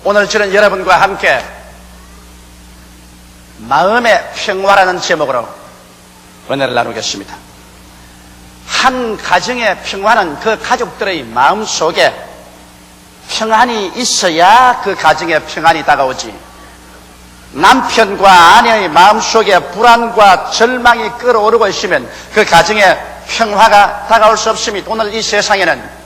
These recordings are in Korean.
오늘 저는 여러분과 함께 마음의 평화라는 제목으로 은혜를 나누겠습니다. 한 가정의 평화는 그 가족들의 마음 속에 평안이 있어야 그 가정에 평안이 다가오지, 남편과 아내의 마음 속에 불안과 절망이 끓어오르고 있으면 그 가정에 평화가 다가올 수 없습니다. 오늘 이 세상에는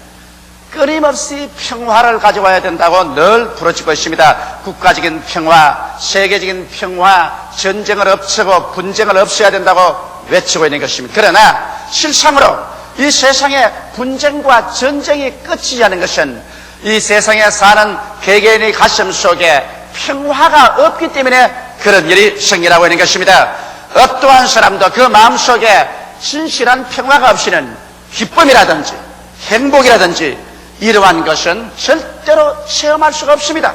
끊임없이 평화를 가져와야 된다고 늘 부르짖고 있습니다. 국가적인 평화, 세계적인 평화, 전쟁을 없애고 분쟁을 없애야 된다고 외치고 있는 것입니다. 그러나 실상으로 이 세상에 분쟁과 전쟁이 끝이지 않은 것은 이 세상에 사는 개개인의 가슴 속에 평화가 없기 때문에 그런 일이 생기라고 있는 것입니다. 어떠한 사람도 그 마음속에 진실한 평화가 없이는 기쁨이라든지 행복이라든지 이러한 것은 절대로 체험할 수가 없습니다.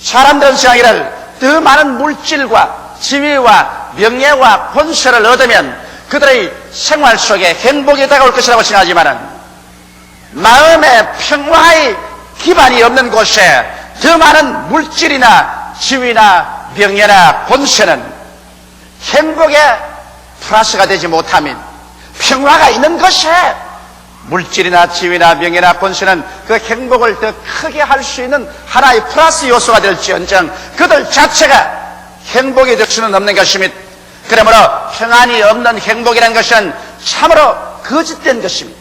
사람들은 생각이를 더 많은 물질과 지위와 명예와 권세를 얻으면 그들의 생활 속에 행복이 다가올 것이라고 생각하지만 마음의 평화의 기반이 없는 곳에 더 많은 물질이나 지위나 명예나 권세는 행복의 플러스가 되지 못하면, 평화가 있는 것에 물질이나 지위나 명예나 권세는 그 행복을 더 크게 할 수 있는 하나의 플러스 요소가 될지언정 그들 자체가 행복이 될 수는 없는 것입니다. 그러므로 평안이 없는 행복이라는 것은 참으로 거짓된 것입니다.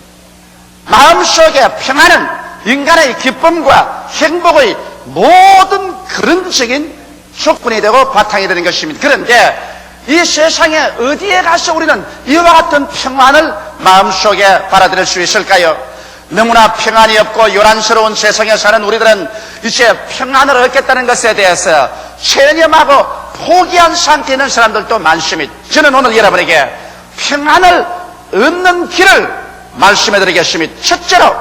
마음속의 평안은 인간의 기쁨과 행복의 모든 근원적인 조건이 되고 바탕이 되는 것입니다. 그런데 이 세상에 어디에 가서 우리는 이와 같은 평안을 마음속에 받아들일 수 있을까요? 너무나 평안이 없고 요란스러운 세상에 사는 우리들은 이제 평안을 얻겠다는 것에 대해서 체념하고 포기한 상태에 있는 사람들도 많습니다. 저는 오늘 여러분에게 평안을 얻는 길을 말씀해 드리겠습니다. 첫째로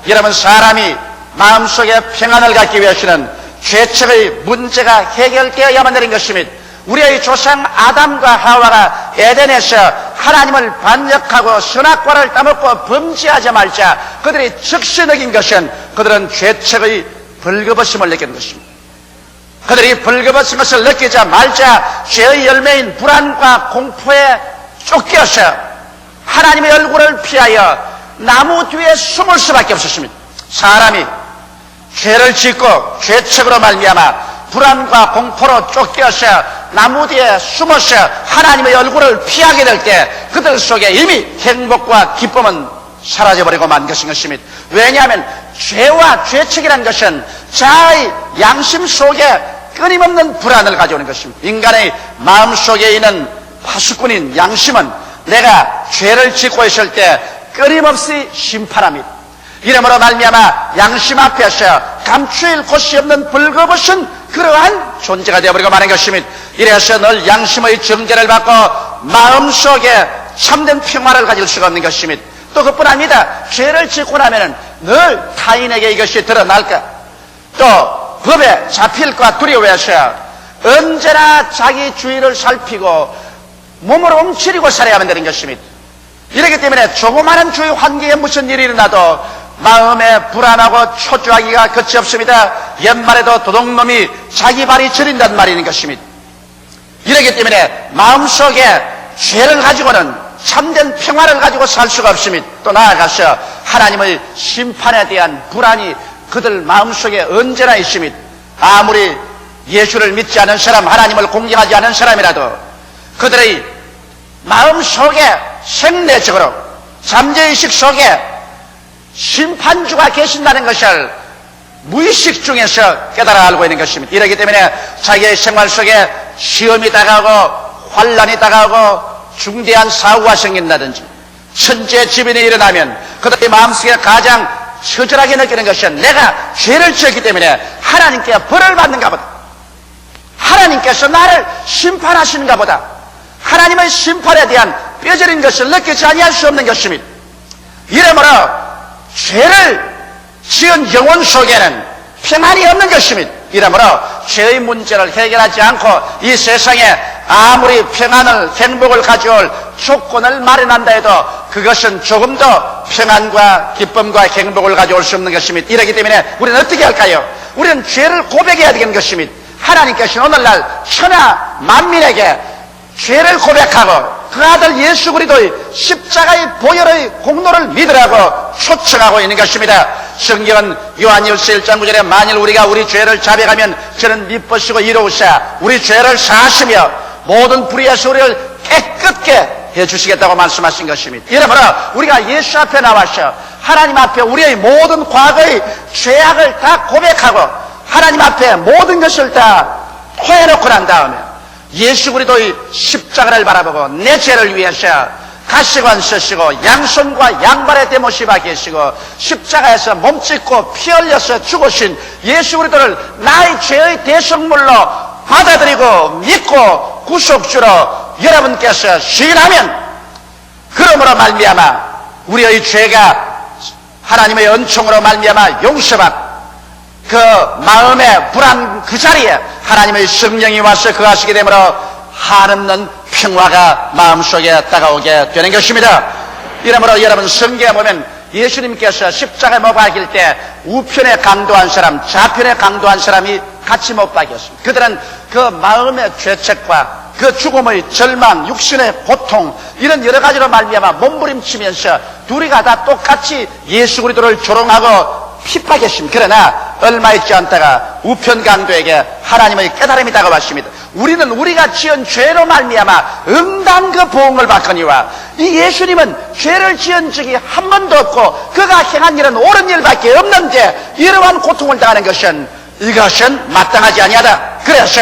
여러분, 사람이 마음속에 평안을 갖기 위해서는 죄책의 문제가 해결되어야만 되는 것입니다. 우리의 조상 아담과 하와가 에덴에서 하나님을 반역하고 선악과를 따먹고 범죄하지 말자 그들이 즉시 느낀 것은 그들은 죄책의 벌거벗음을 느끼는 것입니다. 그들이 벌거벗은 것을 느끼자마자 죄의 열매인 불안과 공포에 쫓겨서 하나님의 얼굴을 피하여 나무 뒤에 숨을 수밖에 없었습니다. 사람이 죄를 짓고 죄책으로 말미암아 불안과 공포로 쫓겨서 나무 뒤에 숨어서 하나님의 얼굴을 피하게 될 때 그들 속에 이미 행복과 기쁨은 사라져버리고 만 것인 것입니다. 왜냐하면 죄와 죄책이라는 것은 자아의 양심 속에 끊임없는 불안을 가져오는 것입니다. 인간의 마음속에 있는 파수꾼인 양심은 내가 죄를 짓고 있을 때 끊임없이 심판합니다. 이러므로 말미암아 양심 앞에서 감추일 곳이 없는 벌거벗은 그러한 존재가 되어버리고 마는 것입니다. 이래서 늘 양심의 정죄를 받고 마음속에 참된 평화를 가질 수가 없는 것입니다. 또 그뿐 아닙니다. 죄를 짓고 나면은 늘 타인에게 이것이 드러날까, 또 법에 잡힐까 두려워해서 언제나 자기 주위를 살피고 몸을 움츠리고 살아야만 되는 것입니다. 이렇기 때문에 조그마한 주위 환경에 무슨 일이 일어나도 마음에 불안하고 초조하기가 끝이 없습니다. 옛말에도 도둑놈이 자기 발이 저린다는 말이 있는 것입니다. 이렇기 때문에 마음속에 죄를 가지고는 참된 평화를 가지고 살 수가 없습니다. 또 나아가서 하나님의 심판에 대한 불안이 그들 마음속에 언제나 있습니다. 아무리 예수를 믿지 않은 사람, 하나님을 공경하지 않은 사람이라도 그들의 마음속에 생내적으로 잠재의식 속에 심판주가 계신다는 것을 무의식 중에서 깨달아 알고 있는 것입니다. 이렇기 때문에 자기의 생활 속에 시험이 다가오고 환난이 다가오고 중대한 사고가 생긴다든지 천재지변이 일어나면 그들의 마음속에 가장 처절하게 느끼는 것은 내가 죄를 지었기 때문에 하나님께 벌을 받는가 보다, 하나님께서 나를 심판하시는가 보다, 하나님의 심판에 대한 뼈저린 것을 느끼지 아니할 수 없는 것입니다. 이러므로 죄를 지은 영혼 속에는 평안이 없는 것입니다. 이러므로 죄의 문제를 해결하지 않고 이 세상에 아무리 평안을, 행복을 가져올 조건을 마련한다 해도 그것은 조금 더 평안과 기쁨과 행복을 가져올 수 없는 것입니다. 이렇기 때문에 우리는 어떻게 할까요? 우리는 죄를 고백해야 되는 것입니다. 하나님께서는 오늘날 천하 만민에게 죄를 고백하고 그 아들 예수 그리스도의 십자가의 보혈의 공로를 믿으라고 초청하고 있는 것입니다. 성경은 요한일서 1장 9절에 만일 우리가 우리 죄를 자백하면 저는 미쁘시고 이로우사 우리 죄를 사하시며 모든 불의에서 우리를 깨끗게 해주시겠다고 말씀하신 것입니다. 여러분, 우리가 예수 앞에 나와서 하나님 앞에 우리의 모든 과거의 죄악을 다 고백하고 하나님 앞에 모든 것을 다 토해놓고 난 다음에 예수 그리스도의 십자가를 바라보고 내 죄를 위해서 가시관 쓰시고 양손과 양발에 대못이 박히시고 십자가에서 몸짓고 피 흘려서 죽으신 예수 그리스도를 나의 죄의 대속물로 받아들이고 믿고 구속주로 여러분께서 시인하면 그러므로 말미암아 우리의 죄가 하나님의 은총으로 말미암아 용서받고 그 마음의 불안 그 자리에 하나님의 성령이 와서 거하시게 되므로 한없는 평화가 마음속에 다가오게 되는 것입니다. 이러므로 여러분 성경에 보면 예수님께서 십자가에 못 박힐 때 우편에 강도한 사람, 좌편에 강도한 사람이 같이 못 박혔습니다. 그들은 그 마음의 죄책과 그 죽음의 절망, 육신의 고통 이런 여러 가지로 말미암아 몸부림치면서 둘이가 다 똑같이 예수 그리스도를 조롱하고 핍박했습니다. 그러나 얼마 있지 않다가 우편 강도에게 하나님의 깨달음이 다가왔습니다. 우리는 우리가 지은 죄로 말미암아 응당 그 보응을 받거니와 이 예수님은 죄를 지은 적이 한 번도 없고 그가 행한 일은 옳은 일밖에 없는데 이러한 고통을 당하는 것은 이것은 마땅하지 아니하다. 그래서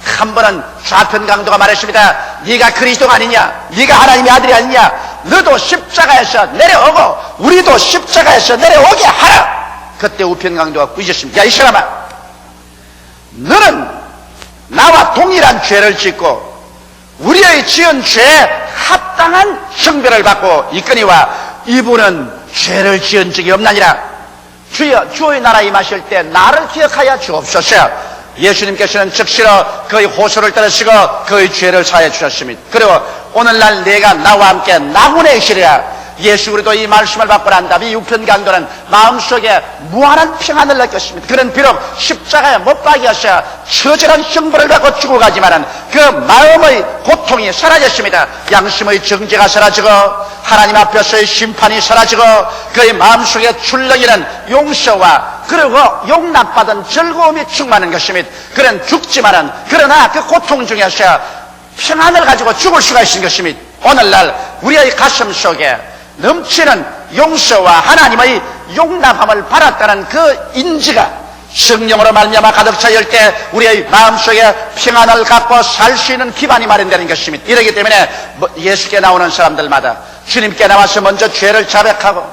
한 번은 좌편 강도가 말했습니다. 네가 그리스도가 아니냐, 네가 하나님의 아들이 아니냐, 너도 십자가에서 내려오고 우리도 십자가에서 내려오게 하라. 그때 우편 강도가 꾸짖었습니다. 야, 이 사람아, 너는 나와 동일한 죄를 짓고 우리의 지은 죄에 합당한 형벌을 받고 있거니와 이분은 죄를 지은 적이 없나니라. 주여, 주의 나라 임하실 때 나를 기억하여 주옵소서. 예수님께서는 즉시로 그의 호소를 들으시고 그의 죄를 사해 주셨습니다. 그리고 오늘날 내가 나와 함께 나군에 있으리라. 예수 그리스도 이 말씀을 받고 난 다음에 이 우편 강도는 마음속에 무한한 평안을 느꼈습니다. 그는 비록 십자가에 못 박혀서 처절한 형벌을 받고 죽어가지만은 그 마음의 고통이 사라졌습니다. 양심의 정죄가 사라지고 하나님 앞에서의 심판이 사라지고 그의 마음속에 출렁이는 용서와 그리고 용납받은 즐거움이 충만한 것입니다. 그는 죽지만은 그러나 그 고통 중에서 평안을 가지고 죽을 수가 있는 것입니다. 오늘날 우리의 가슴 속에 넘치는 용서와 하나님의 용납함을 받았다는 그 인지가 성령으로 말미암아 가득 차일 때 우리의 마음속에 평안을 갖고 살 수 있는 기반이 마련되는 것입니다. 이러기 때문에 예수께 나오는 사람들마다 주님께 나와서 먼저 죄를 자백하고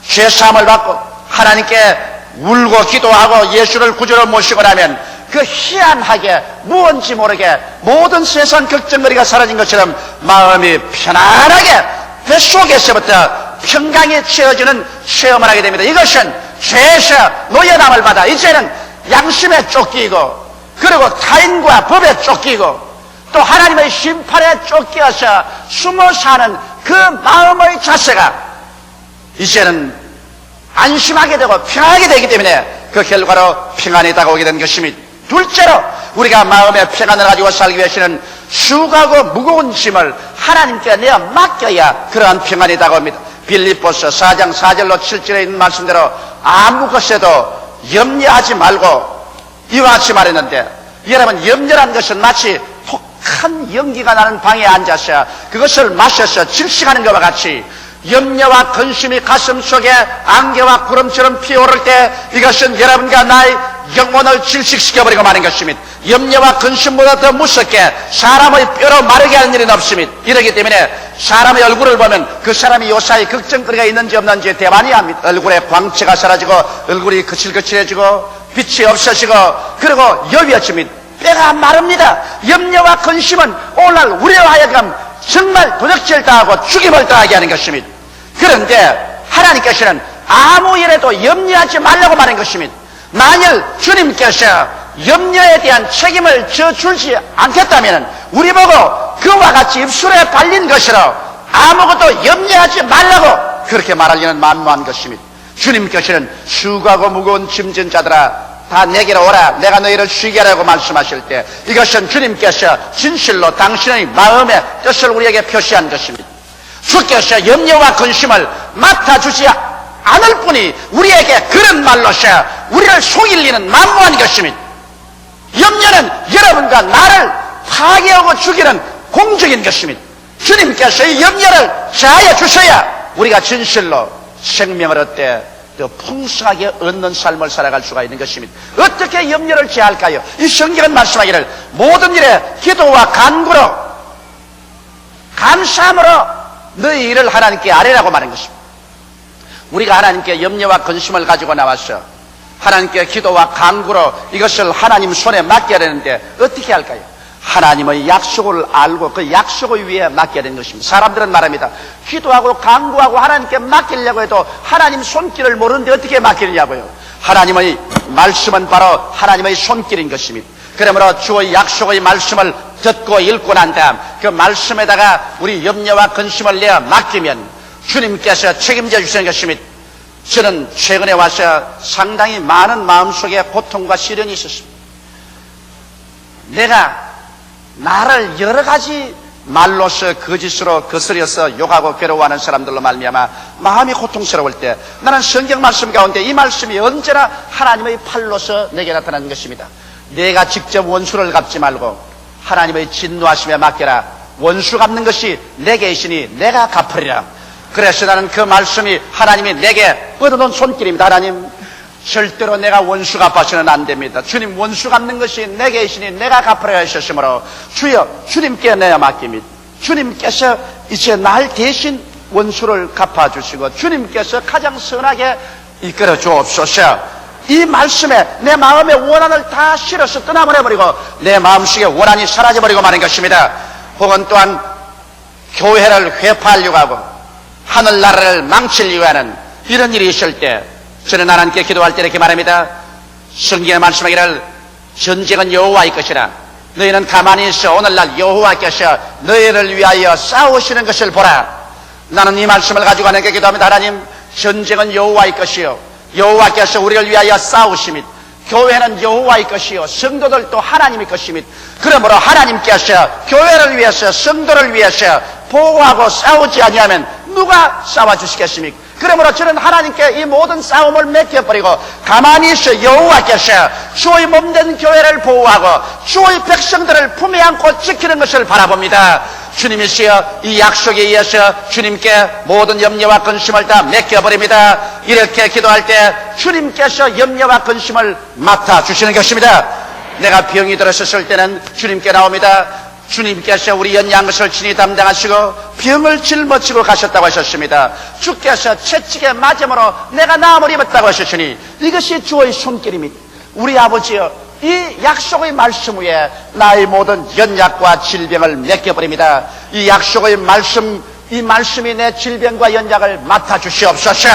죄사함을 받고 하나님께 울고 기도하고 예수를 구주로 모시고 나면 그 희한하게 무언지 모르게 모든 세상 걱정거리가 사라진 것처럼 마음이 편안하게 뱃속에서부터 평강에 채워지는 체험을 하게 됩니다. 이것은 죄에서 노연함을 받아 이제는 양심에 쫓기고 그리고 타인과 법에 쫓기고 또 하나님의 심판에 쫓겨서 숨어 사는 그 마음의 자세가 이제는 안심하게 되고 평안하게 되기 때문에 그 결과로 평안이 다가오게 된 것입니다. 둘째로 우리가 마음의 평안을 가지고 살기 위해서는 수고하고 무거운 짐을 하나님께 내어 맡겨야 그러한 평안이 다가옵니다. 빌립보서 4장 4절로 7절에 있는 말씀대로 아무 것에도 염려하지 말고 이와 같이 말했는데 여러분 염려란 것은 마치 독한 연기가 나는 방에 앉아서 그것을 마셔서 질식하는 것과 같이 염려와 근심이 가슴 속에 안개와 구름처럼 피어오를 때 이것은 여러분과 나의 영혼을 질식시켜버리고 마는 것입니다. 염려와 근심보다 더 무섭게 사람의 뼈로 마르게 하는 일은 없습니다. 이러기 때문에 사람의 얼굴을 보면 그 사람이 요사이 걱정거리가 있는지 없는지 대만이 합니다. 얼굴에 광채가 사라지고 얼굴이 거칠거칠해지고 빛이 없어지고 그리고 여위어집니다. 뼈가 마릅니다. 염려와 근심은 오늘날 우리로 하여금 정말 도적질을 당하고 죽임을 당하게 하는 것입니다. 그런데 하나님께서는 아무 일에도 염려하지 말라고 말한 것입니다. 만일 주님께서 염려에 대한 책임을 져주지 않겠다면 우리 보고 그와 같이 입술에 발린 것이로 아무것도 염려하지 말라고 그렇게 말하려는 만무한 것입니다. 주님께서는 수고하고 무거운 짐진 자들아 다 내게로 오라 내가 너희를 쉬게 하라고 말씀하실 때 이것은 주님께서 진실로 당신의 마음의 뜻을 우리에게 표시한 것입니다. 주께서 염려와 근심을 맡아주지 않을 뿐이 우리에게 그런 말로서 우리를 속이려는 만무한 것입니다. 염려는 여러분과 나를 파괴하고 죽이는 공적인 것입니다. 주님께서 이 염려를 자하여 주셔야 우리가 진실로 생명을 얻되 더 풍성하게 얻는 삶을 살아갈 수가 있는 것입니다. 어떻게 염려를 제할까요? 이 성경은 말씀하기를 모든 일에 기도와 간구로 감사함으로 너희 일을 하나님께 아뢰라고 말한 것입니다. 우리가 하나님께 염려와 근심을 가지고 나와서 하나님께 기도와 간구로 이것을 하나님 손에 맡겨야 되는데 어떻게 할까요? 하나님의 약속을 알고 그 약속을 위해 맡겨야 되는 것입니다. 사람들은 말합니다. 기도하고 간구하고 하나님께 맡기려고 해도 하나님 손길을 모르는데 어떻게 맡기느냐고요. 하나님의 말씀은 바로 하나님의 손길인 것입니다. 그러므로 주의 약속의 말씀을 듣고 읽고 난 다음 그 말씀에다가 우리 염려와 근심을 내어 맡기면 주님께서 책임져 주시는 것입니다. 저는 최근에 와서 상당히 많은 마음속에 고통과 시련이 있었습니다. 내가 나를 여러 가지 말로서 거짓으로 거스려서 욕하고 괴로워하는 사람들로 말미암아 마음이 고통스러울 때 나는 성경 말씀 가운데 이 말씀이 언제나 하나님의 팔로서 내게 나타나는 것입니다. 내가 직접 원수를 갚지 말고 하나님의 진노하심에 맡겨라. 원수 갚는 것이 내게 있으니 내가 갚으리라. 그래서 나는 그 말씀이 하나님이 내게 뻗어놓은 손길입니다. 하나님 절대로 내가 원수 갚아서는 안 됩니다. 주님 원수 갚는 것이 내게 있으니 내가 갚으려 하셨으므로 주여 주님께 내어 맡깁니다. 주님께서 이제 날 대신 원수를 갚아주시고 주님께서 가장 선하게 이끌어 주옵소서. 이 말씀에 내 마음의 원한을 다 실어서 떠나버려버리고 내 마음속에 원한이 사라져버리고 마는 것입니다. 혹은 또한 교회를 회파하려고 하고 하늘나라를 망치려고 하는 이런 일이 있을 때 저는 하나님께 기도할 때 이렇게 말합니다. 성경에 말씀하기를 전쟁은 여호와의 것이라 너희는 가만히 있어 오늘날 여호와께서 너희를 위하여 싸우시는 것을 보라. 나는 이 말씀을 가지고 하나님께 기도합니다. 하나님 전쟁은 여호와의 것이요 여호와께서 우리를 위하여 싸우심이 교회는 여호와의 것이요 성도들도 하나님의 것입니다. 그러므로 하나님께서 교회를 위해서 성도를 위해서 보호하고 싸우지 아니하면 누가 싸워주시겠습니까? 그러므로 저는 하나님께 이 모든 싸움을 맡겨버리고 가만히 있어 여호와께서 주의 몸된 교회를 보호하고 주의 백성들을 품에 안고 지키는 것을 바라봅니다. 주님이시여 이 약속에 의해서 주님께 모든 염려와 근심을 다 맡겨버립니다. 이렇게 기도할 때 주님께서 염려와 근심을 맡아주시는 것입니다. 내가 병이 들었을 때는 주님께 나옵니다. 주님께서 우리 연약한 것을 친히 담당하시고 병을 짊어지고 가셨다고 하셨습니다. 주께서 채찍에 맞음으로 내가 나음을 입었다고 하셨으니 이것이 주의 손길입니다. 우리 아버지여 이 약속의 말씀 위에 나의 모든 연약과 질병을 맡겨버립니다. 이 약속의 말씀, 이 말씀이 내 질병과 연약을 맡아주시옵소서.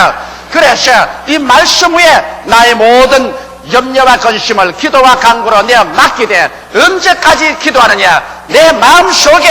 그래서 이 말씀 위에 나의 모든 염려와 근심을 기도와 간구로 내어 맡기되 언제까지 기도하느냐? 내 마음속에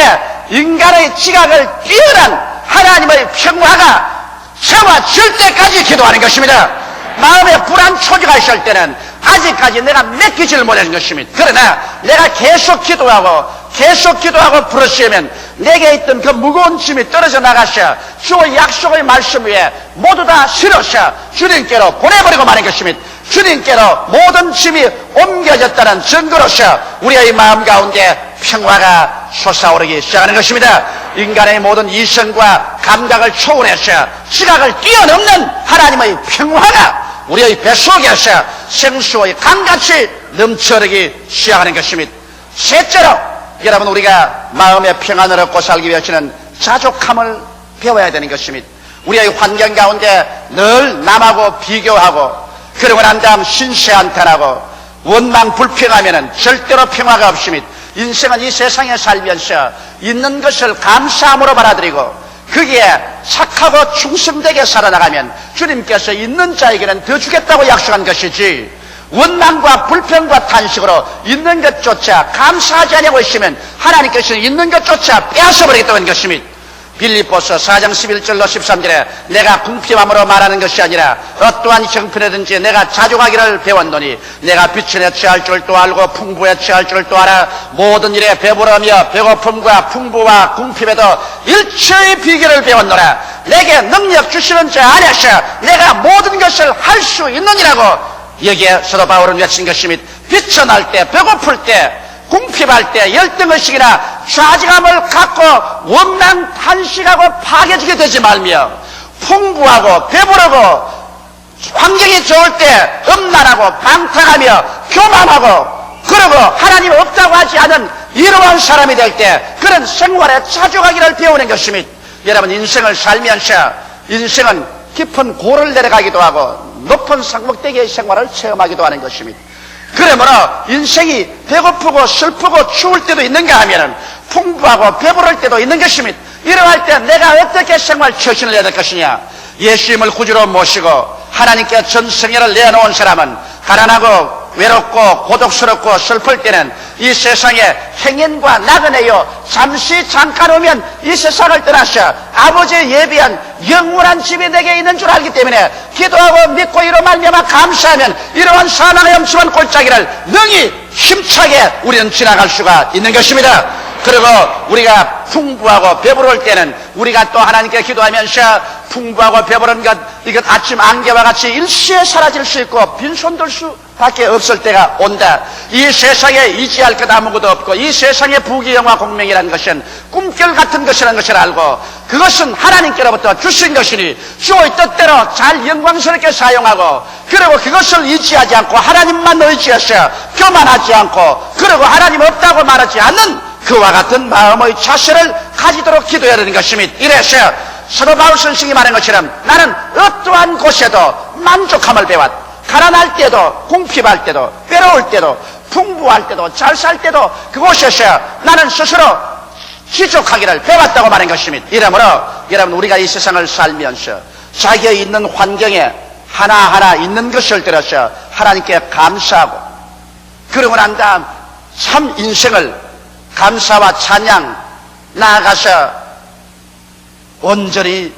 인간의 지각을 뛰어난 하나님의 평화가 채워질 때까지 기도하는 것입니다. 마음에 불안 초기가 있을 때는 아직까지 내가 맡기질 못하는 것입니다. 그러나 내가 계속 기도하고 부르시면 내게 있던 그 무거운 짐이 떨어져 나가서 주의 약속의 말씀 위에 모두 다 실어서 주님께로 보내버리고 마는 것입니다. 주님께로 모든 짐이 옮겨졌다는 증거로서 우리의 마음 가운데 평화가 솟아오르기 시작하는 것입니다. 인간의 모든 이성과 감각을 초월해서 지각을 뛰어넘는 하나님의 평화가 우리의 뱃속에서 생수의 강같이 넘쳐흐르기 시작하는 것입니다. 셋째로 여러분 우리가 마음의 평안을 얻고 살기 위해서는 자족함을 배워야 되는 것입니다. 우리의 환경 가운데 늘 남하고 비교하고 그러고 난 다음 신세한탄하고 원망 불평하면 절대로 평화가 없습니다. 인생은 이 세상에 살면서 있는 것을 감사함으로 받아들이고 거기에 착하고 충성되게 살아나가면 주님께서 있는 자에게는 더 주겠다고 약속한 것이지 원망과 불평과 탄식으로 있는 것조차 감사하지 않냐고 하시면 하나님께서는 있는 것조차 빼앗아버리겠다고 하는 것입니다. 빌립보서 4장 11절로 13절에 내가 궁핍함으로 말하는 것이 아니라 어떠한 형편이든지 내가 자족하기를 배웠노니 내가 비천에 취할 줄도 알고 풍부에 취할 줄도 알아 모든 일에 배부르며 배고픔과 풍부와 궁핍에도 일체의 비결을 배웠노라. 내게 능력 주시는 자 안에서 내가 모든 것을 할 수 있느니라고 여기에 사도 바울은 외친 것입니다. 비천할 때 배고플 때 궁핍할 때 열등의식이나 좌절감을 갖고 원망 탄식하고 파괴지게 되지 말며 풍부하고 배부르고 환경이 좋을 때 음란하고 방탕하며 교만하고 그러고 하나님 없다고 하지 않은 이러한 사람이 될 때 그런 생활에 자족하기를 배우는 것입니다. 여러분 인생을 살면서 인생은 깊은 고를 내려가기도 하고 높은 상목대기의 생활을 체험하기도 하는 것입니다. 그러므로 인생이 배고프고 슬프고 추울 때도 있는가 하면은 풍부하고 배부를 때도 있는 것입니다. 이러할 때 내가 어떻게 생활 처신을 해야 될 것이냐. 예수님을 구주로 모시고 하나님께 전생애를 내어놓은 사람은 가난하고 외롭고 고독스럽고 슬플 때는 이 세상에 행인과 나그네요 잠깐 오면 이 세상을 떠나서 아버지의 예비한 영원한 집이 내게 있는 줄 알기 때문에 기도하고 믿고 이로 말미암아 감사하면 이러한 사망의 엄침한 골짜기를 능히 힘차게 우리는 지나갈 수가 있는 것입니다. 그리고 우리가 풍부하고 배부를 때는 우리가 또 하나님께 기도하면서 풍부하고 배부른 것 이것 아침 안개와 같이 일시에 사라질 수 있고 빈손들 수밖에 없을 때가 온다. 이 세상에 의지할 것 아무것도 없고 이 세상의 부귀영화 공명이라는 것은 꿈결 같은 것이라는 것을 알고 그것은 하나님께로부터 주신 것이니 주의 뜻대로 잘 영광스럽게 사용하고 그리고 그것을 의지하지 않고 하나님만 의지해서 교만하지 않고 그리고 하나님 없다고 말하지 않는 그와 같은 마음의 자세를 가지도록 기도해야 되는 것입니다. 이래서 사도 바울 선생이 말한 것처럼 나는 어떠한 곳에도 만족함을 배웠다. 가난할 때도 궁핍할 때도 외로울 때도 풍부할 때도 잘 살 때도 그곳에서 나는 스스로 지족하기를 배웠다고 말한 것입니다. 이러므로 여러분 우리가 이 세상을 살면서 자기의 있는 환경에 하나하나 있는 것을 들어서 하나님께 감사하고 그러고 난 다음 참 인생을 감사와 찬양 나아가서 온전히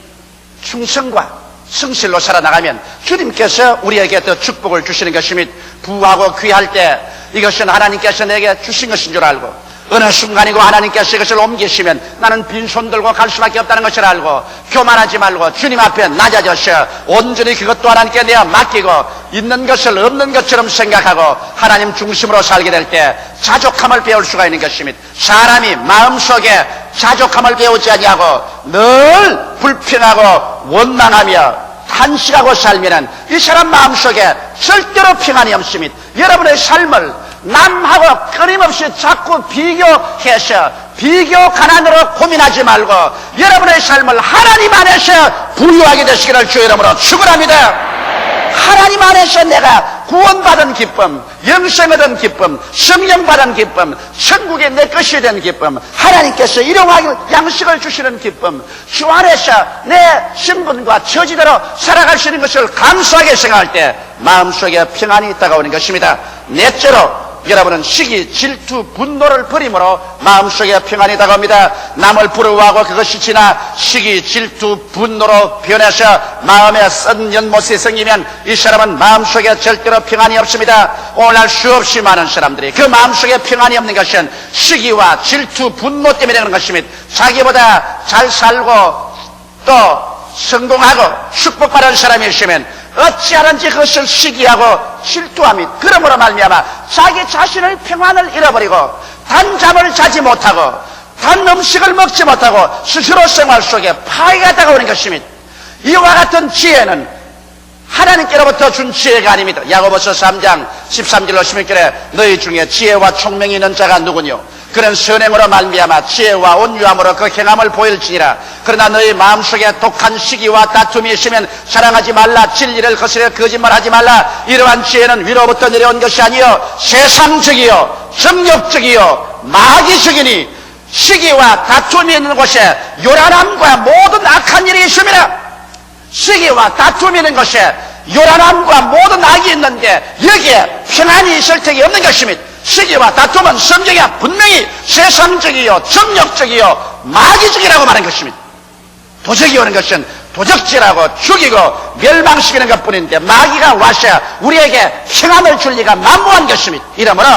충성과 성실로 살아나가면 주님께서 우리에게 더 축복을 주시는 것입니다. 부하고 귀할 때 이것은 하나님께서 내게 주신 것인 줄 알고 어느 순간이고 하나님께서 이것을 옮기시면 나는 빈손 들고 갈 수밖에 없다는 것을 알고 교만하지 말고 주님 앞에 낮아져서 온전히 그것도 하나님께 내어 맡기고 있는 것을 없는 것처럼 생각하고 하나님 중심으로 살게 될 때 자족함을 배울 수가 있는 것입니다. 사람이 마음속에 자족함을 배우지 아니하고 늘 불평하고 원망하며 탄식하고 살면은 이 사람 마음속에 절대로 평안이 없습니다. 여러분의 삶을 남하고 끊임없이 자꾸 비교해서 비교 가난으로 고민하지 말고 여러분의 삶을 하나님 안에서 부유하게 되시기를 주의 이름으로 축원합니다. 하나님 안에서 내가 구원받은 기쁨, 영생 얻은 기쁨, 성령 받은 기쁨, 천국의 내 것이 된 기쁨, 하나님께서 일용할 양식을 주시는 기쁨, 주 안에서 내 신분과 처지대로 살아갈 수 있는 것을 감사하게 생각할 때 마음속에 평안이 다가오는 것입니다. 넷째로 여러분은 시기, 질투, 분노를 버림으로 마음속에 평안이 다가옵니다. 남을 부러워하고 그것이 지나 시기, 질투, 분노로 변해서 마음에 쓴 연못이 생기면 이 사람은 마음속에 절대로 평안이 없습니다. 오늘날 수없이 많은 사람들이 그 마음속에 평안이 없는 것은 시기와 질투, 분노 때문에 그런 것입니다. 자기보다 잘 살고 또 성공하고 축복받은 사람이 있으면 어찌하는지 그것을 시기하고 질투합니다. 그러므로 말미암아 자기 자신의 평안을 잃어버리고 단잠을 자지 못하고 단 음식을 먹지 못하고 스스로 생활 속에 파괴가 다가오는 것입니다. 이와 같은 지혜는 하나님께로부터 준 지혜가 아닙니다. 야고보서 3장 13절로 16절에 너희 중에 지혜와 총명이 있는 자가 누구뇨? 그는 선행으로 말미암아 지혜와 온유함으로 그 행함을 보일지니라. 그러나 너희 마음속에 독한 시기와 다툼이 있으면 사랑하지 말라. 진리를 거스려 거짓말하지 말라. 이러한 지혜는 위로부터 내려온 것이 아니요 세상적이요 정욕적이요 마귀적이니 시기와 다툼이 있는 곳에 요란함과 모든 악한 일이 있습니다. 시기와 다툼이 있는 곳에 요란함과 모든 악이 있는데 여기에 평안이 있을 턱이 없는 것입니다. 시기와 다툼은 성경에 분명히 세상적이요 정욕적이요 마귀적이라고 말한 것입니다. 도적이 오는 것은 도적질하고 죽이고 멸망시키는 것뿐인데 마귀가 와서 우리에게 평안을 줄 리가 만무한 것입니다. 이러므로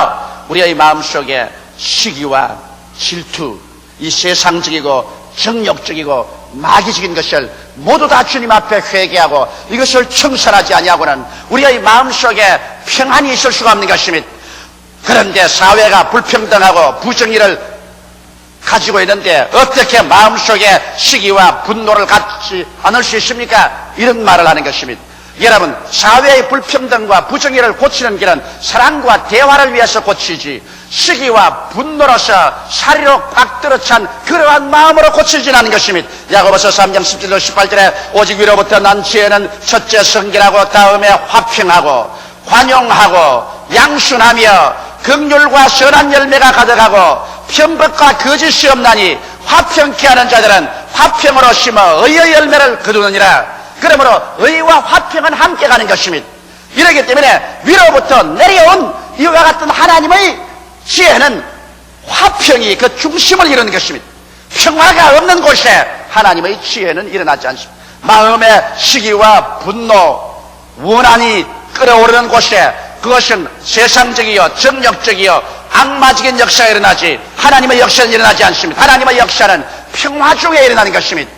우리의 마음속에 시기와 질투, 이 세상적이고 정욕적이고 마귀적인 것을 모두 다 주님 앞에 회개하고 이것을 청산하지 아니하고는 우리의 마음속에 평안이 있을 수가 없는 것입니다. 그런데 사회가 불평등하고 부정의를 가지고 있는데 어떻게 마음속에 시기와 분노를 갖지 않을 수 있습니까? 이런 말을 하는 것입니다. 여러분, 사회의 불평등과 부정의를 고치는 길은 사랑과 대화를 위해서 고치지 시기와 분노로서 사리로 꽉 들어찬 그러한 마음으로 고치지는 않은 것입니다. 야고보서 3장 17절 18절에 오직 위로부터 난 지혜는 첫째 성결하고 다음에 화평하고 관용하고 양순하며 긍휼과 선한 열매가 가득하고 편법과 거짓이 없나니 화평케 하는 자들은 화평으로 심어 의의 열매를 거두느니라. 그러므로 의와 화평은 함께 가는 것입니다. 이러기 때문에 위로부터 내려온 이와 같은 하나님의 지혜는 화평이 그 중심을 이루는 것입니다. 평화가 없는 곳에 하나님의 지혜는 일어나지 않습니다. 마음의 시기와 분노, 원한이 끓어오르는 곳에 그것은 세상적이요 정욕적이요 악마적인 역사가 일어나지 하나님의 역사는 일어나지 않습니다. 하나님의 역사는 평화 중에 일어나는 것입니다.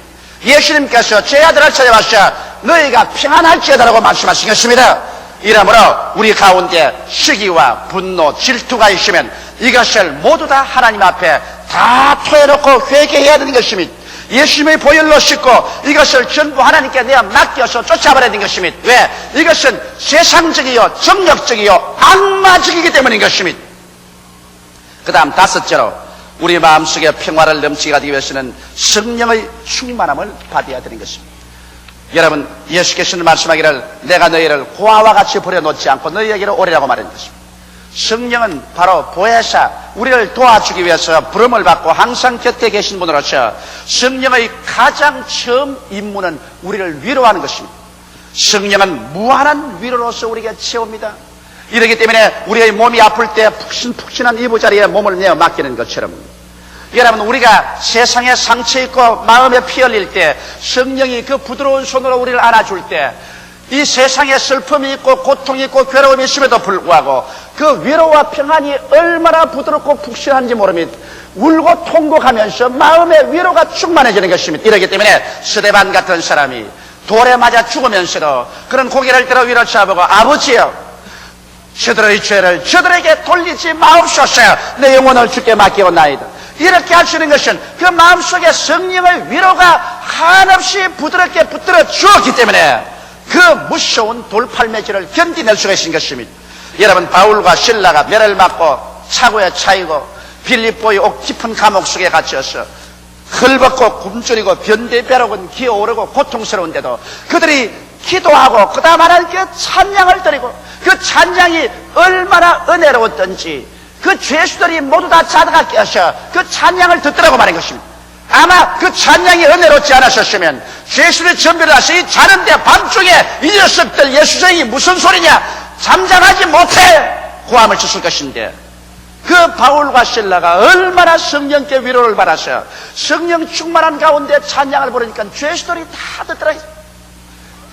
예수님께서 제 아들을 찾아와서 너희가 평안할지어다라고 말씀하신 것입니다. 이러므로 우리 가운데 시기와 분노, 질투가 있으면 이것을 모두 다 하나님 앞에 다 토해놓고 회개해야 되는 것입니다. 예수님의 보혈로 씻고 이것을 전부 하나님께 내가 맡겨서 쫓아버려야 되는 것입니다. 왜? 이것은 세상적이요 정욕적이요 악마적이기 때문인 것입니다. 그 다음 다섯째로 우리 마음속에 평화를 넘치게 하기 위해서는 성령의 충만함을 받아야 되는 것입니다. 여러분, 예수께서는 말씀하기를 내가 너희를 고아와 같이 버려놓지 않고 너희에게로 오리라고 말한 것입니다. 성령은 바로 보혜사, 우리를 도와주기 위해서 부름을 받고 항상 곁에 계신 분으로서 성령의 가장 처음 임무는 우리를 위로하는 것입니다. 성령은 무한한 위로로서 우리에게 채웁니다. 이렇기 때문에 우리의 몸이 아플 때 푹신푹신한 이부자리에 몸을 내어 맡기는 것처럼 여러분, 우리가 세상에 상처 있고 마음에 피 흘릴 때 성령이 그 부드러운 손으로 우리를 안아줄 때 이 세상에 슬픔이 있고 고통이 있고 괴로움이 있음에도 불구하고 그 위로와 평안이 얼마나 부드럽고 푹신한지 모릅니다. 울고 통곡하면서 마음의 위로가 충만해지는 것입니다. 이렇기 때문에 스데반 같은 사람이 돌에 맞아 죽으면서도 그런 고개를 들어 위로 쳐보고 아버지여, 저들의 죄를 저들에게 돌리지 마옵소서. 내 영혼을 주께 맡기옵나이다. 이렇게 할 수 있는 것은 그 마음속에 성령의 위로가 한없이 부드럽게 붙들어 주었기 때문에 그 무서운 돌팔매질을 견디낼 수가 있는 것입니다. 여러분, 바울과 실라가 매를 맞고 차고에 차이고 빌립보의 옥 깊은 감옥 속에 갇혀서 헐벗고 굶주리고 변대벼락은 기어오르고 고통스러운데도 그들이 기도하고 그 다음 하나님께 찬양을 드리고 그 찬양이 얼마나 은혜로웠던지 그 죄수들이 모두 다 자다가 깨어서 그 찬양을 듣더라고 말한 것입니다. 아마 그 찬양이 은혜롭지 않았었으면 죄수들이 전별을 하서 이 자는데 밤중에 이 녀석들 예수쟁이 무슨 소리냐 잠잠하지 못해 고함을 쳤을 것인데 그 바울과 실라가 얼마나 성령께 위로를 받아서 성령 충만한 가운데 찬양을 부르니까 죄수들이 다 듣더라.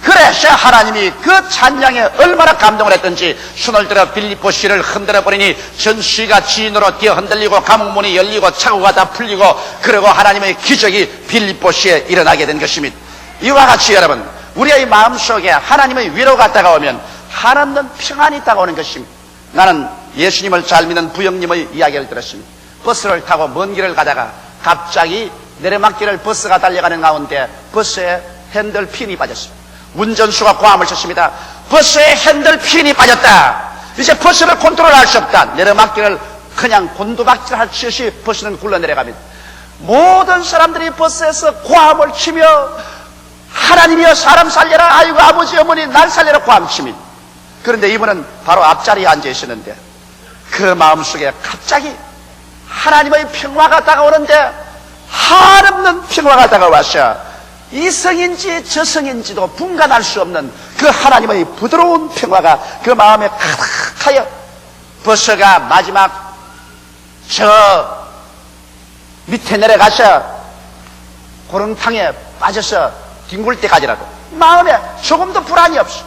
그래서 하나님이 그 찬양에 얼마나 감동을 했던지 손을 들어 빌립보 씨를 흔들어 버리니 전시가 지인으로 뛰어 흔들리고 감옥문이 열리고 차고가 다 풀리고 그리고 하나님의 기적이 빌립보 씨에 일어나게 된 것입니다. 이와 같이 여러분, 우리의 마음속에 하나님의 위로가 다가오면 한없는 평안이 다가오는 것입니다. 나는 예수님을 잘 믿는 부형님의 이야기를 들었습니다. 버스를 타고 먼 길을 가다가 갑자기 내리막길을 버스가 달려가는 가운데 버스에 핸들핀이 빠졌습니다. 운전수가 고함을 쳤습니다. 버스에 핸들핀이 빠졌다. 이제 버스를 컨트롤할 수 없다. 내리막길을 그냥 곤두박질할 수 없이 버스는 굴러내려갑니다. 모든 사람들이 버스에서 고함을 치며 하나님이여 사람 살려라, 아이고 아버지 어머니 날 살려라 고함칩니다. 그런데 이분은 바로 앞자리에 앉아 있었는데 그 마음속에 갑자기 하나님의 평화가 다가오는데 한없는 평화가 다가와서 이성인지 저성인지도 분간할 수 없는 그 하나님의 부드러운 평화가 그 마음에 가득하여 버서가 마지막 저 밑에 내려가서 고렁탕에 빠져서 뒹굴 때까지라도 마음에 조금도 불안이 없어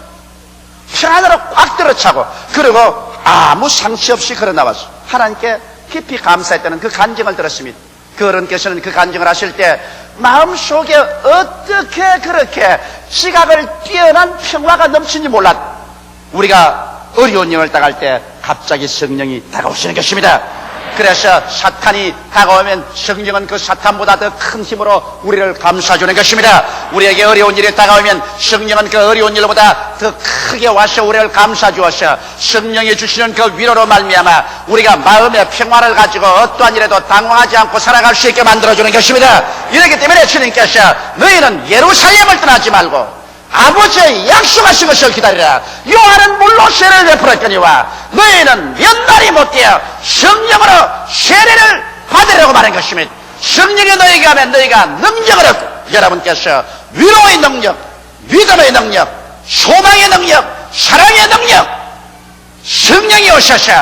평안으로 꽉 들어차고 그리고 아무 상시 없이 걸어 나와서 하나님께 깊이 감사했다는 그 간증을 들었습니다. 그 어른께서는 그 간증을 하실 때 마음속에 어떻게 그렇게 지각을 뛰어난 평화가 넘치는지 몰랐. 우리가 어려운 영을 당할 때 갑자기 성령이 다가오시는 것입니다. 그래서 사탄이 다가오면 성령은 그 사탄보다 더 큰 힘으로 우리를 감싸주는 것입니다. 우리에게 어려운 일이 다가오면 성령은 그 어려운 일보다 더 크게 와서 우리를 감싸주어서 성령이 주시는 그 위로로 말미암아 우리가 마음의 평화를 가지고 어떠한 일에도 당황하지 않고 살아갈 수 있게 만들어주는 것입니다. 이렇기 때문에 주님께서 너희는 예루살렘을 떠나지 말고 아버지의 약속하신 것을 기다리라. 요한은 물로 세례를 베풀었거니와 너희는 몇 날이 못되어 성령으로 세례를 받으려고 말한 것입니다. 성령이 너희에게 하면 너희가 능력을 얻고 여러분께서 위로의 능력, 믿음의 능력, 소망의 능력, 사랑의 능력, 성령이 오셔서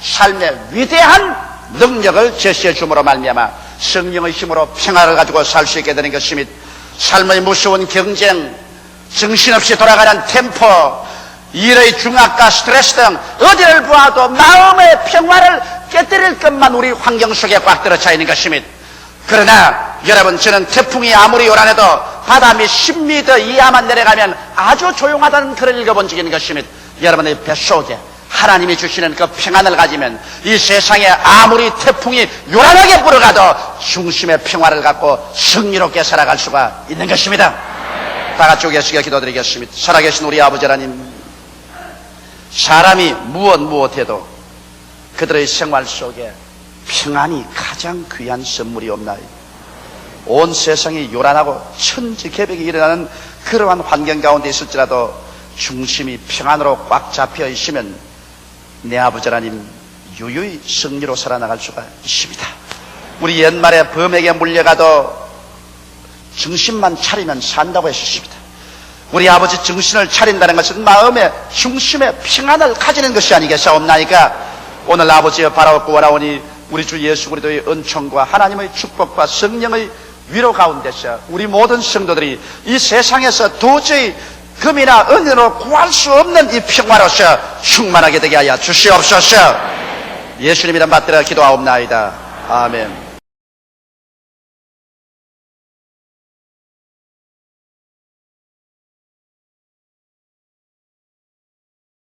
삶의 위대한 능력을 제시해 줌으로 말미암아 성령의 힘으로 평화를 가지고 살 수 있게 되는 것입니다. 삶의 무서운 경쟁, 정신없이 돌아가는 템포, 일의 중압과 스트레스 등 어디를 보아도 마음의 평화를 깨뜨릴 것만 우리 환경 속에 꽉 들어차 있는 것입니다. 그러나 여러분, 저는 태풍이 아무리 요란해도 바다 밑 10m 이하만 내려가면 아주 조용하다는 글을 읽어본 적이 있는 것입니다. 여러분의 뱃속에 하나님이 주시는 그 평안을 가지면 이 세상에 아무리 태풍이 요란하게 불어가도 중심의 평화를 갖고 승리롭게 살아갈 수가 있는 것입니다. 다 같이 계시게 기도드리겠습니다. 살아계신 우리 아버지 하나님, 사람이 무엇해도 그들의 생활 속에 평안이 가장 귀한 선물이 없나이다. 온 세상이 요란하고 천지개벽이 일어나는 그러한 환경 가운데 있을지라도 중심이 평안으로 꽉 잡혀 있으면 내 아버지 하나님 유유히 승리로 살아나갈 수가 있습니다. 우리 옛말에 범에게 물려가도 정신만 차리면 산다고 했습니다. 우리 아버지 정신을 차린다는 것은 마음의 중심에 평안을 가지는 것이 아니겠사옵나이까. 오늘 아버지여 바라옵고 원하오니 우리 주 예수 그리스도의 은총과 하나님의 축복과 성령의 위로 가운데서 우리 모든 성도들이 이 세상에서 도저히 금이나 은으로 구할 수 없는 이 평화로서 충만하게 되게 하여 주시옵소서. 예수님 이름 받들어 기도하옵나이다. 아멘.